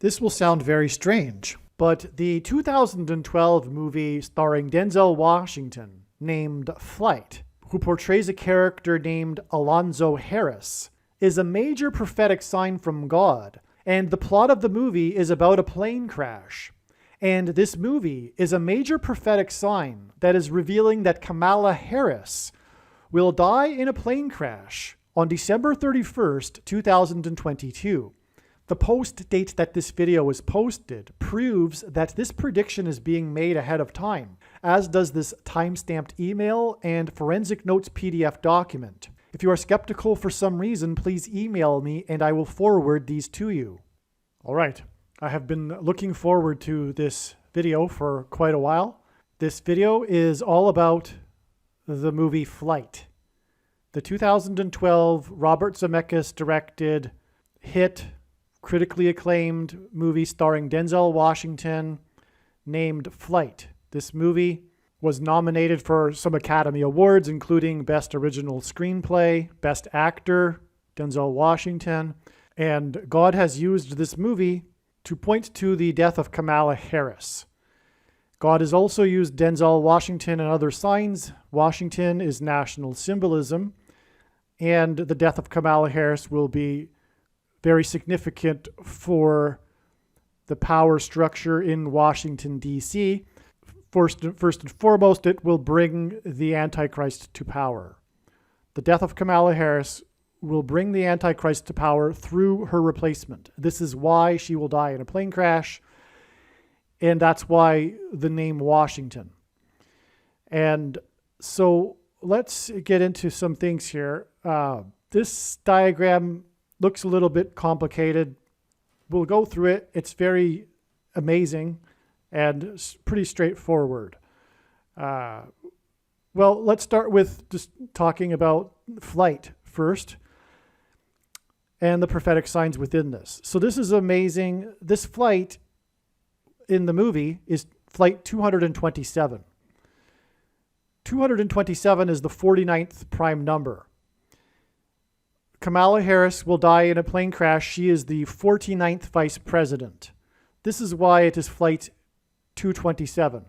This will sound very strange, but the 2012 movie starring Denzel Washington named Flight, who portrays a character named Alonzo Harris, is a major prophetic sign from God. And the plot of the movie is about a plane crash. And this movie is a major prophetic sign that is revealing that Kamala Harris will die in a plane crash on December 31st, 2022. The post date that this video was posted proves that this prediction is being made ahead of time, as does this timestamped email and forensic notes PDF document. If you are skeptical for some reason, please email me and I will forward these to you. All right, I have been looking forward to this video for quite a while. This video is all about the movie Flight, the 2012 Robert Zemeckis directed hit, critically acclaimed movie starring Denzel Washington named Flight. This movie was nominated for some Academy Awards, including Best Original Screenplay, Best Actor, Denzel Washington. And God has used this movie to point to the death of Kamala Harris. God has also used Denzel Washington and other signs. Washington is national symbolism, and the death of Kamala Harris will be very significant for the power structure in Washington, D.C. First and foremost, it will bring the Antichrist to power. The death of Kamala Harris will bring the Antichrist to power through her replacement. This is why she will die in a plane crash, and that's why the name Washington. And so let's get into some things here. This diagram looks a little bit complicated. We'll go through it. It's very amazing and pretty straightforward. Well, let's start with just talking about Flight first and the prophetic signs within this. So this is amazing. This flight in the movie is flight 227. 227 is the 49th prime number. Kamala Harris will die in a plane crash. She is the 49th vice president. This is why it is flight 227.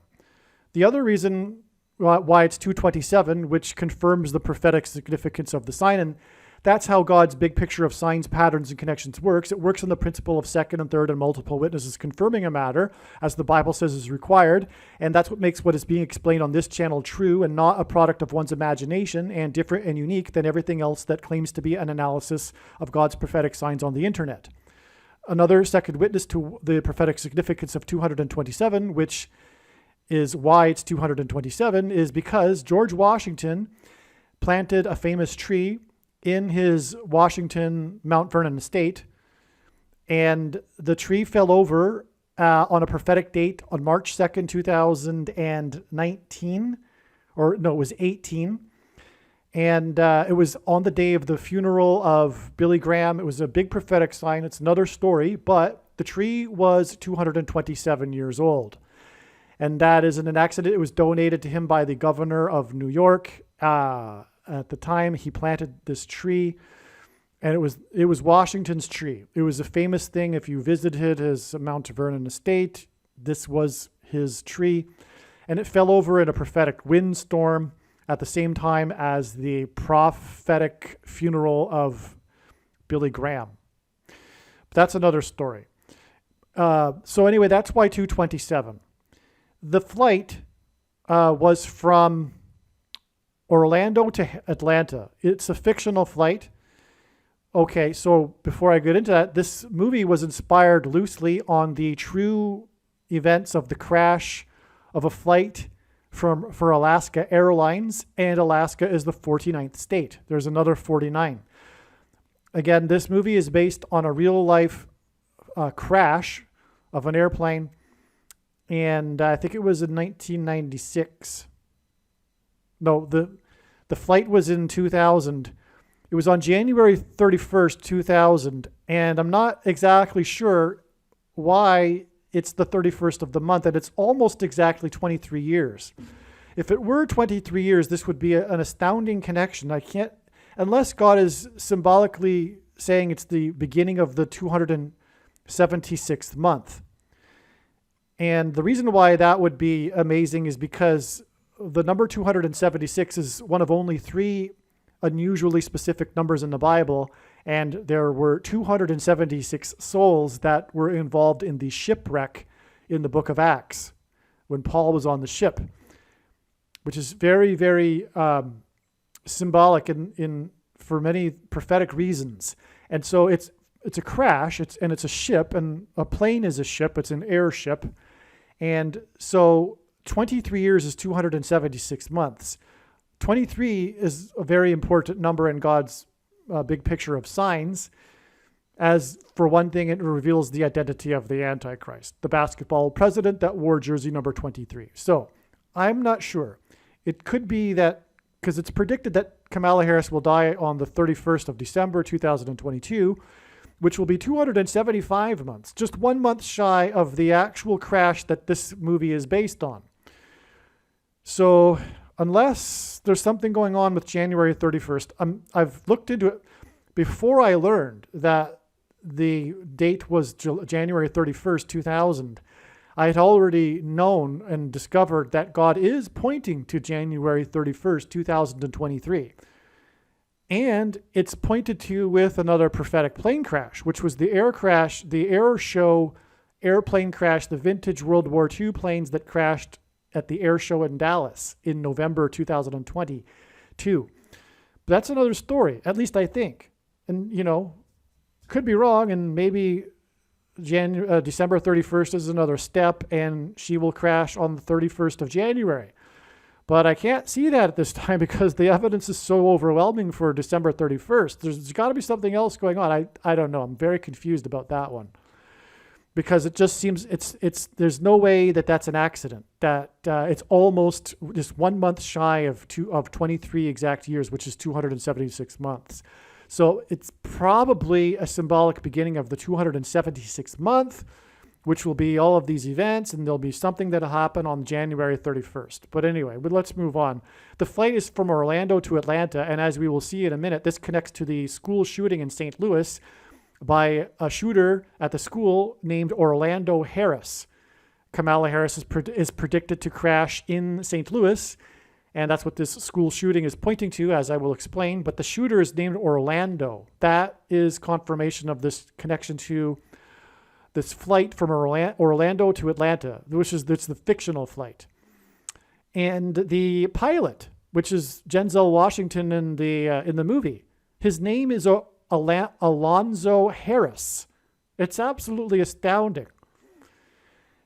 The other reason why it's 227, which confirms the prophetic significance of the sign, and that's how God's big picture of signs, patterns, and connections works. It works on the principle of second and third and multiple witnesses confirming a matter, as the Bible says is required, and that's what makes what is being explained on this channel true and not a product of one's imagination and different and unique than everything else that claims to be an analysis of God's prophetic signs on the internet. Another second witness to the prophetic significance of 227, which is why it's 227, is because George Washington planted a famous tree in his Washington Mount Vernon estate, and the tree fell over on a prophetic date on March 2nd, 2019, or no, it was 18. And it was on the day of the funeral of Billy Graham. It was a big prophetic sign. It's another story, but the tree was 227 years old. And that isn't an accident. It was donated to him by the governor of New York. At the time he planted this tree, and it was Washington's tree. It was a famous thing. If you visited his Mount Vernon estate, this was his tree. And it fell over in a prophetic windstorm at the same time as the prophetic funeral of Billy Graham. But that's another story. So anyway, that's why 227. The flight was from Orlando to Atlanta. It's a fictional flight. Okay, so before I get into that, this movie was inspired loosely on the true events of the crash of a flight for Alaska Airlines, and Alaska is the 49th state. There's another 49. Again, this movie is based on a real-life crash of an airplane, and I think it was in 1996. No, the flight was in 2000. It was on January 31st, 2000, and I'm not exactly sure why it's the 31st of the month, and it's almost exactly 23 years. If it were 23 years, this would be an astounding connection. I can't, unless God is symbolically saying it's the beginning of the 200 76th month. And the reason why that would be amazing is because the number 276 is one of only 3 unusually specific numbers in the Bible, and there were 276 souls that were involved in the shipwreck in the book of Acts when Paul was on the ship, which is very, very symbolic for many prophetic reasons. And so it's a crash, it's a ship, and a plane is a ship, it's an airship. And so 23 years is 276 months. 23 is a very important number in God's big picture of signs. As for one thing, it reveals the identity of the Antichrist, the basketball president that wore jersey number 23. So I'm not sure. It could be that, because it's predicted that Kamala Harris will die on the 31st of December, 2022, which will be 275 months, just 1 month shy of the actual crash that this movie is based on. So unless there's something going on with January 31st, I've looked into it. Before I learned that the date was January 31st, 2000, I had already known and discovered that God is pointing to January 31st, 2023. And it's pointed to with another prophetic plane crash, which was the air show airplane crash, the vintage World War II planes that crashed at the air show in Dallas in November 2022. But that's another story, at least I think. And, could be wrong, and maybe December 31st is another step, and she will crash on the 31st of January. But I can't see that at this time because the evidence is so overwhelming for December 31st. There's got to be something else going on. I don't know. I'm very confused about that one because it just seems there's no way that that's an accident. That it's almost just 1 month shy of 23 exact years, which is 276 months. So it's probably a symbolic beginning of the 276th month, which will be all of these events, and there'll be something that'll happen on January 31st. But anyway, let's move on. The flight is from Orlando to Atlanta, and as we will see in a minute, this connects to the school shooting in St. Louis by a shooter at the school named Orlando Harris. Kamala Harris is predicted to crash in St. Louis, and that's what this school shooting is pointing to, as I will explain. But the shooter is named Orlando. That is confirmation of this connection to this flight from Orlando to Atlanta, it's the fictional flight. And the pilot, which is Denzel Washington in the movie, his name is Alonzo Harris. It's absolutely astounding.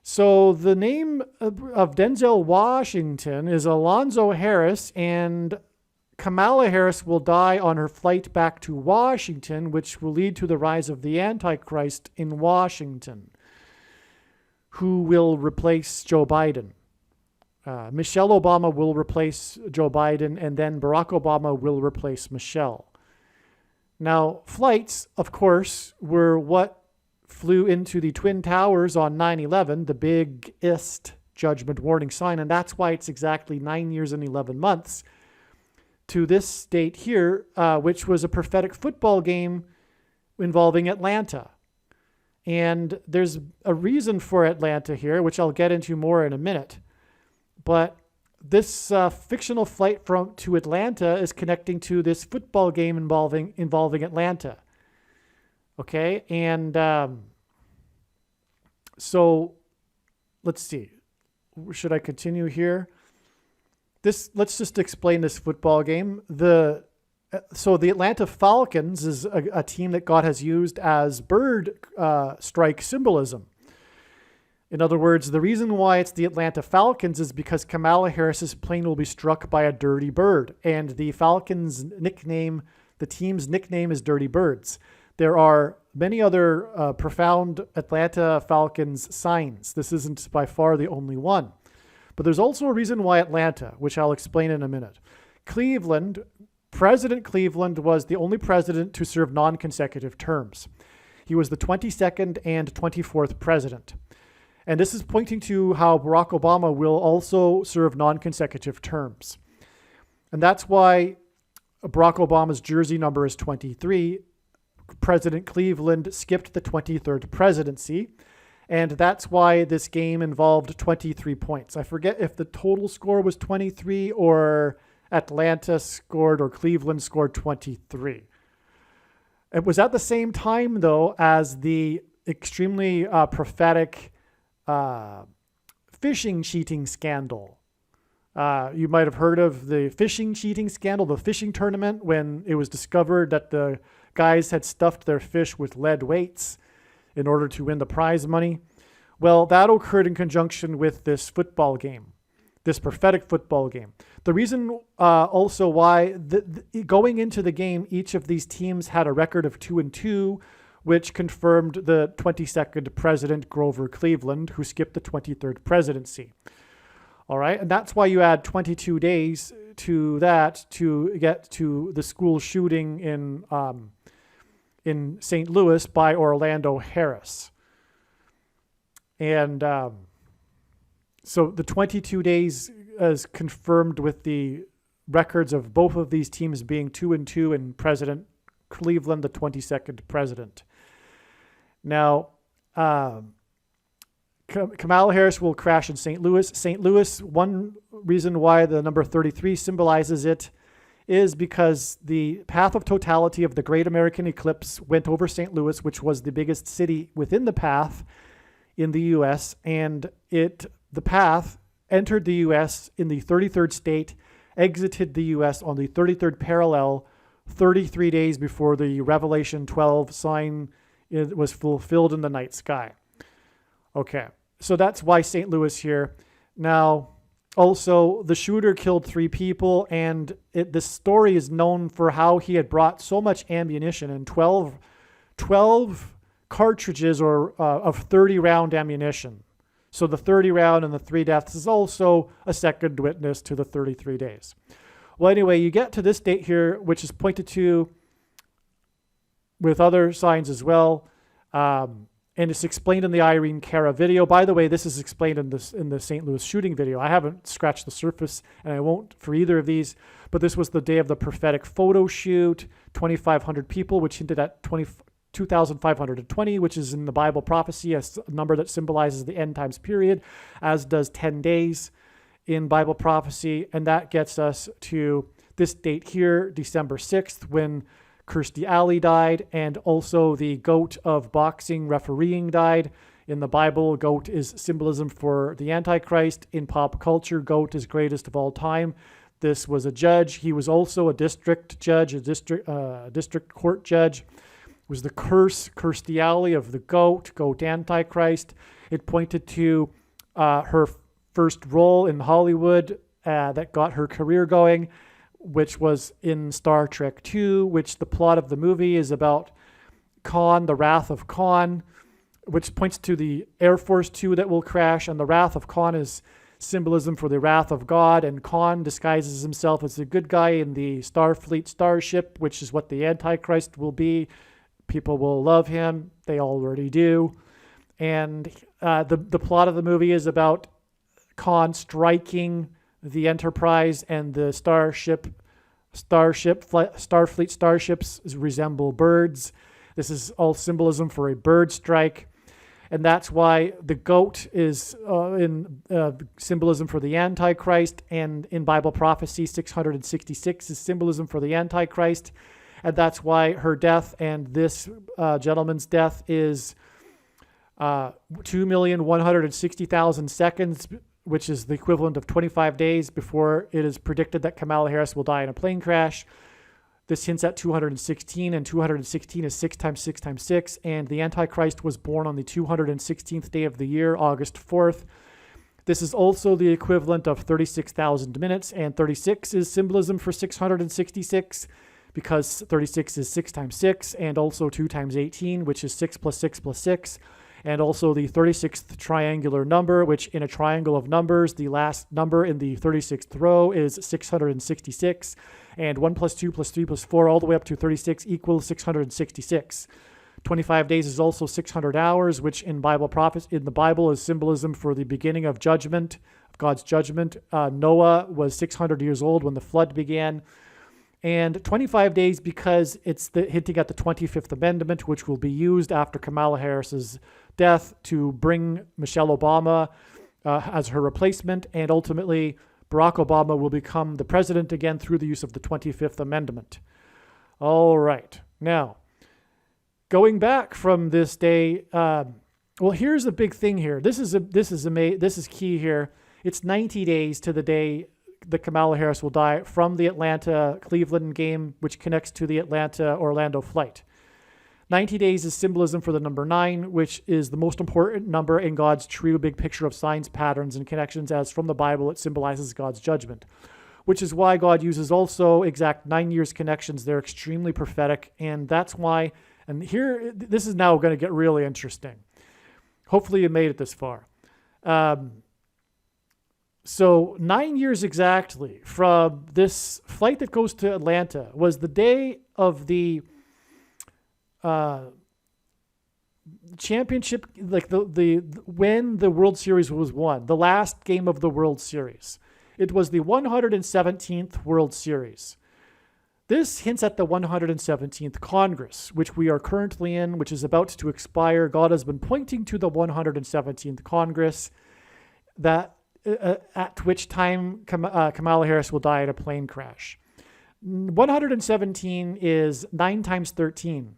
So the name of Denzel Washington is Alonzo Harris, and Kamala Harris will die on her flight back to Washington, which will lead to the rise of the Antichrist in Washington, who will replace Joe Biden. Michelle Obama will replace Joe Biden, and then Barack Obama will replace Michelle. Now, flights, of course, were what flew into the Twin Towers on 9/11, the biggest judgment warning sign, and that's why it's exactly 9 years and 11 months to this date here, which was a prophetic football game involving Atlanta. And there's a reason for Atlanta here, which I'll get into more in a minute. But this fictional flight to Atlanta is connecting to this football game involving Atlanta. Okay, and so let's see. Should I continue here? Let's just explain this football game. So the Atlanta Falcons is a team that God has used as bird strike symbolism. In other words, the reason why it's the Atlanta Falcons is because Kamala Harris's plane will be struck by a dirty bird, and the Falcons' nickname, the team's nickname, is Dirty Birds. There are many other profound Atlanta Falcons signs. This isn't by far the only one. But there's also a reason why Atlanta, which I'll explain in a minute. President Cleveland was the only president to serve non-consecutive terms. He was the 22nd and 24th president. And this is pointing to how Barack Obama will also serve non-consecutive terms. And that's why Barack Obama's jersey number is 23. President Cleveland skipped the 23rd presidency. And that's why this game involved 23 points. I forget if the total score was 23 or Atlanta scored or Cleveland scored 23. It was at the same time, though, as the extremely prophetic fishing cheating scandal. You might have heard of the fishing cheating scandal, the fishing tournament, when it was discovered that the guys had stuffed their fish with lead weights in order to win the prize money. Well, that occurred in conjunction with this football game, this prophetic football game. The reason also why going into the game, each of these teams had a record of 2-2, which confirmed the 22nd president, Grover Cleveland, who skipped the 23rd presidency. All right, and that's why you add 22 days to that to get to the school shooting in St. Louis by Orlando Harris. And so the 22 days is confirmed with the records of both of these teams being 2-2 and President Cleveland, the 22nd president. Now, Kamala Harris will crash in St. Louis. St. Louis, one reason why the number 33 symbolizes it is because the path of totality of the Great American Eclipse went over St. Louis, which was the biggest city within the path in the U.S., and the path entered the U.S. in the 33rd state, exited the U.S. on the 33rd parallel 33 days before the Revelation 12 sign was fulfilled in the night sky. Okay, so that's why St. Louis here. Now, also, the shooter killed 3 people, and this story is known for how he had brought so much ammunition and 12 cartridges of 30-round ammunition. So the 30 round and the 3 deaths is also a second witness to the 33 days. Well, anyway, you get to this date here, which is pointed to with other signs as well. And it's explained in the Irene Cara video. By the way, this is explained in the St. Louis shooting video. I haven't scratched the surface, and I won't for either of these. But this was the day of the prophetic photo shoot, 2,500 people, which hinted at 2,520, which is in the Bible prophecy, a number that symbolizes the end times period, as does 10 days in Bible prophecy. And that gets us to this date here, December 6th, when Kirstie Alley died, and also the GOAT of boxing refereeing died. In the Bible, GOAT is symbolism for the Antichrist. In pop culture, GOAT is greatest of all time. This was a judge. He was also a district judge, a district court judge. It was the curse, Kirstie Alley, of the GOAT Antichrist. It pointed to her first role in Hollywood that got her career going, which was in Star Trek II, which the plot of the movie is about Khan, the Wrath of Khan, which points to the Air Force II that will crash, and the Wrath of Khan is symbolism for the wrath of God, and Khan disguises himself as a good guy in the Starfleet starship, which is what the Antichrist will be. People will love him. They already do. And the plot of the movie is about striking the Enterprise, and the Starfleet starships resemble birds. This is all symbolism for a bird strike. And that's why the goat is in symbolism for the Antichrist. And in Bible prophecy, 666 is symbolism for the Antichrist. And that's why her death and this gentleman's death is 2,160,000 seconds, which is the equivalent of 25 days before it is predicted that Kamala Harris will die in a plane crash. This hints at 216, and 216 is 6 times 6 times 6, and the Antichrist was born on the 216th day of the year, August 4th. This is also the equivalent of 36,000 minutes, and 36 is symbolism for 666, because 36 is 6 times 6, and also 2 times 18, which is 6 plus 6 plus 6, and also the 36th triangular number, which in a triangle of numbers, the last number in the 36th row is 666, and 1 plus 2 plus 3 plus 4 all the way up to 36 equals 666. 25 days is also 600 hours, which in Bible prophecy, in the Bible, is symbolism for the beginning of judgment, of God's judgment. Noah was 600 years old when the flood began. and 25 days because it's hinting at the 25th Amendment, which will be used after Kamala Harris's death to bring Michelle Obama as her replacement, and ultimately Barack Obama will become the president again through the use of the 25th Amendment. All right. Now, going back from this day, well, here's a big thing here. This is key here. It's 90 days to the day that Kamala Harris will die from the Atlanta-Cleveland game, which connects to the Atlanta-Orlando flight. 90 days is symbolism for the number 9, which is the most important number in God's true big picture of signs, patterns, and connections, as from the Bible it symbolizes God's judgment, which is why God uses also exact 9 years connections. They're extremely prophetic, and that's why, and here, this is now going to get really interesting. Hopefully you made it this far. So 9 years exactly from this flight that goes to Atlanta was the day of the championship, like when the World Series was won, the last game of the World Series. It was the 117th World Series. This hints at the 117th Congress, which we are currently in, which is about to expire. God has been pointing to the 117th Congress, that at which time Kamala Harris will die in a plane crash. 117 is 9 times 13.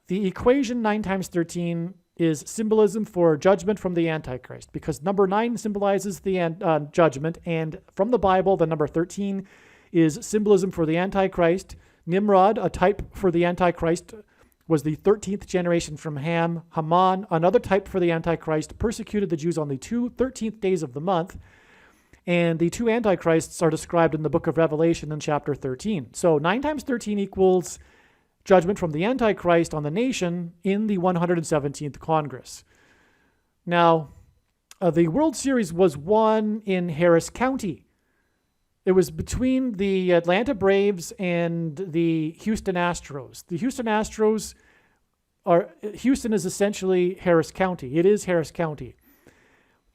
The equation 9 times 13 is symbolism for judgment from the Antichrist, because number 9 symbolizes the judgment, and from the Bible, the number 13 is symbolism for the Antichrist. Nimrod, a type for the Antichrist, was the 13th generation from Ham. Haman, another type for the Antichrist, persecuted the Jews on the 13th days of the month. And the 2 Antichrists are described in the book of Revelation in chapter 13. So 9 times 13 equals judgment from the Antichrist on the nation in the 117th Congress. Now, the World Series was won in Harris County. It was between the Atlanta Braves and the Houston Astros. The Houston Astros Houston is essentially Harris County. It is Harris County.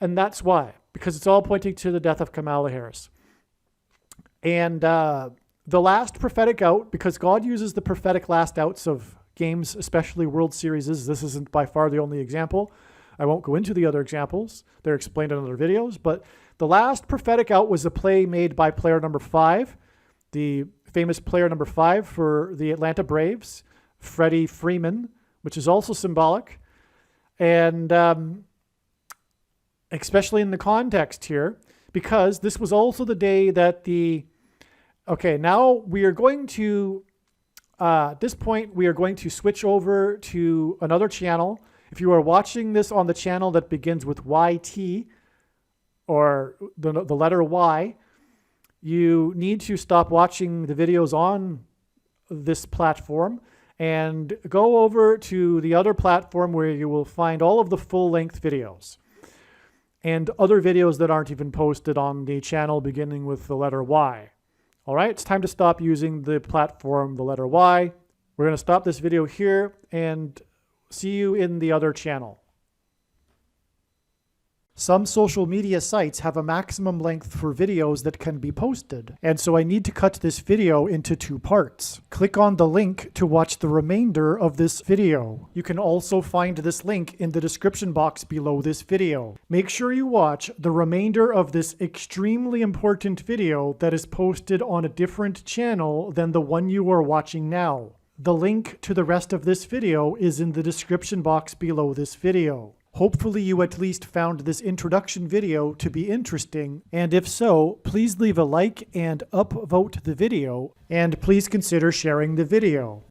And that's why, because it's all pointing to the death of Kamala Harris. And the last prophetic out, because God uses the prophetic last outs of games, especially World Series. This isn't by far the only example. I won't go into the other examples. They're explained in other videos. But the last prophetic out was a play made by player number 5, the famous player number 5 for the Atlanta Braves, Freddie Freeman, which is also symbolic. And especially in the context here, because this was also the day that now we are going to, at this point, we are going to switch over to another channel. If you are watching this on the channel that begins with YT, or the letter Y, you need to stop watching the videos on this platform and go over to the other platform where you will find all of the full-length videos and other videos that aren't even posted on the channel beginning with the letter Y. All right, it's time to stop using the platform, the letter Y. We're going to stop this video here and see you in the other channel. Some social media sites have a maximum length for videos that can be posted, and so I need to cut this video into 2 parts. Click on the link to watch the remainder of this video. You can also find this link in the description box below this video. Make sure you watch the remainder of this extremely important video that is posted on a different channel than the one you are watching now. The link to the rest of this video is in the description box below this video. Hopefully you at least found this introduction video to be interesting, and if so, please leave a like and upvote the video, and please consider sharing the video.